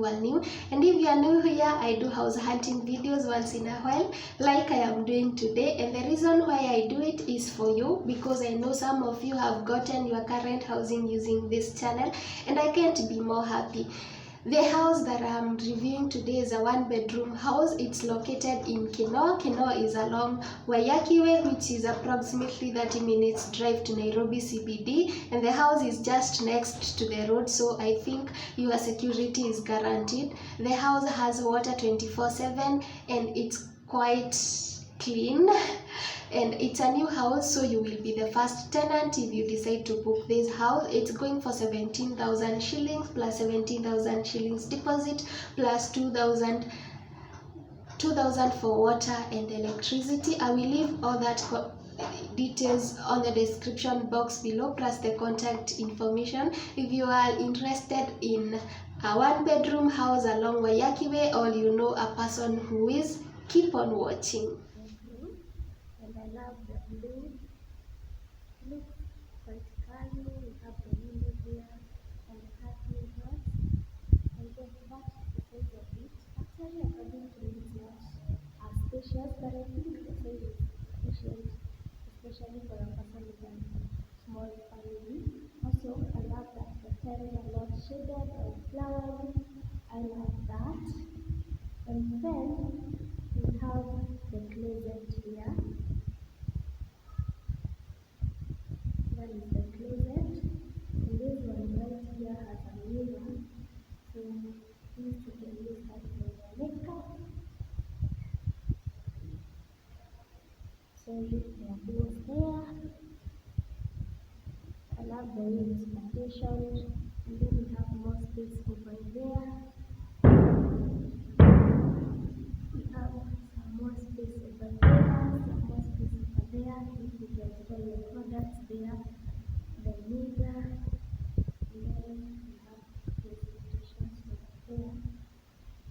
who are new. And if you are new here, I do house hunting videos once in a while, like I am doing today. And the reason why I do it is for you, because I know some of you have gotten your current housing using this channel, and I can't be more happy. The house that I'm reviewing today is a 1-bedroom house. It's located in Kinoo. Kinoo is along Waiyaki Way, which is approximately 30 minutes drive to Nairobi CBD, and the house is just next to the road, so I think your security is guaranteed. The house has water 24/7 and it's quite clean, and it's a new house, so you will be the first tenant if you decide to book this house. It's going for 17,000 shillings plus 17,000 shillings deposit plus 2,000 for water and electricity. I will leave all that details on the description box below, plus the contact information. If you are interested in a 1-bedroom house along Waiyaki Way, or you know a person who is, keep on watching. And I love the blue. Looks quite calm. We have the windows here and the curtain doors. And just that the size of it. Actually, according to me, it's not as spacious, but I think the size is sufficient, especially for a person with a small family. Also, I love that the tiles are not shaded or flowery. I love that. And then we have the closet here. That is the closet. And this one right here has a mirror. So this you can use that for your makeup. So there are things there. I love the way it's partitioned. And then we have more space over there. We have some more space over there, some more space over there. If you can store your products there, the mirror, and then we have these partitions over there.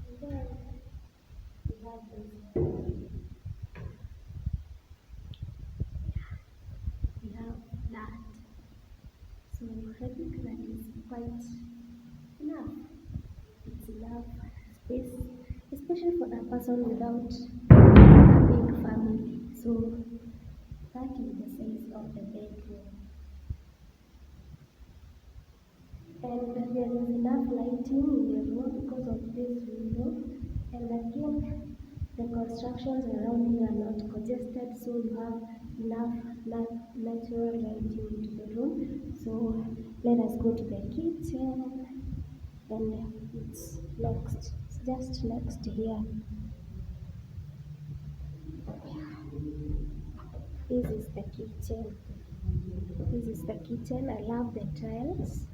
And then we have this. We have that. So I think that is quite enough. It's enough space, especially for a person without a big family. So that is the size of the bedroom. And there is enough lighting in the room because of this window. And again, the constructions around here are not congested, so you have enough natural lighting into the room. So let us go to the kitchen, and it's just next here. This is the kitchen. This is the kitchen. I love the tiles.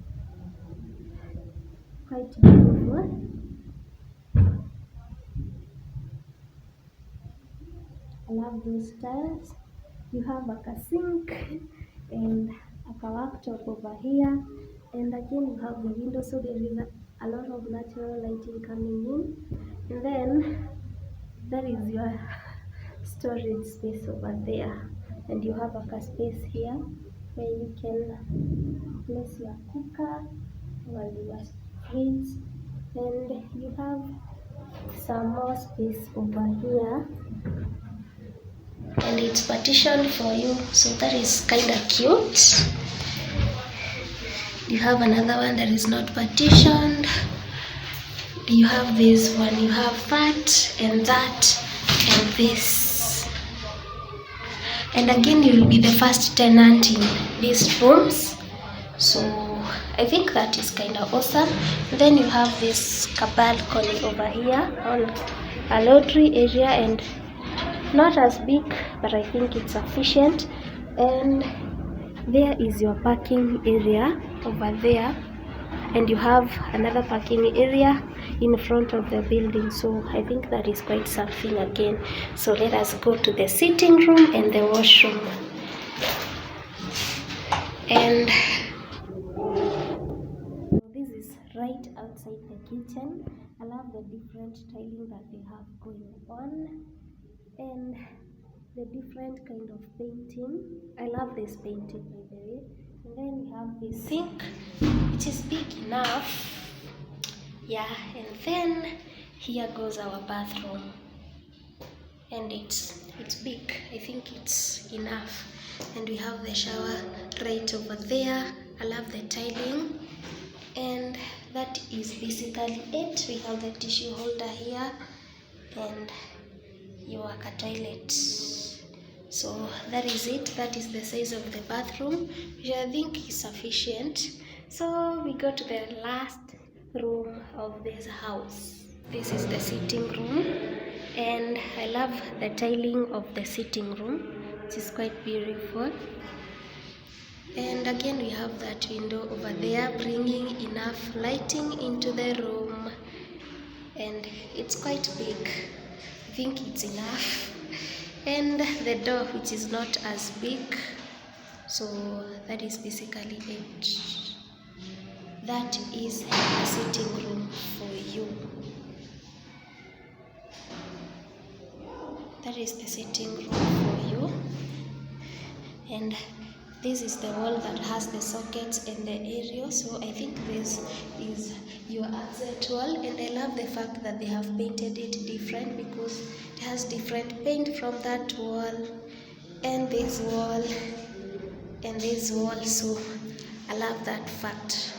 Quite beautiful. I love those tiles. You have a sink and a worktop over here, and again you have the window, so there is a lot of natural lighting coming in. And then that is your storage space over there, and you have a space here where you can place your cooker or your fridge, and you have some more space over here, and it's partitioned for you, so that is kind of cute. You have another one that is not partitioned. You have this one, you have that and that and this. And again, you will be the first tenant in these rooms, so I think that is kind of awesome. Then you have this balcony over here on a laundry area, and not as big, but I think it's sufficient. And there is your parking area over there, and you have another parking area in front of the building, so I think that is quite something again. So let us go to the sitting room and the washroom. And this is right outside the kitchen. I love the different tiling that they have going on, and the different kind of painting. I love this painting, by the way. And then we have this sink, which is big enough. Yeah, and then here goes our bathroom, and it's big. I think it's enough. And we have the shower right over there. I love the tiling, and that is basically it. We have the tissue holder here and your toilet. So that is it. That is the size of the bathroom, which I think is sufficient. So we go to the last room of this house. This is the sitting room, and I love the tiling of the sitting room. It is quite beautiful. And again, we have that window over there, bringing enough lighting into the room, and it's quite big. I think it's enough. And the door, which is not as big. So that is basically it. That is the sitting room for you. That is the sitting room for you. And this is the wall that has the sockets and the area. So I think this is your accent wall, and I love the fact that they have painted it different, because it has different paint from that wall and this wall and this wall. So I love that fact.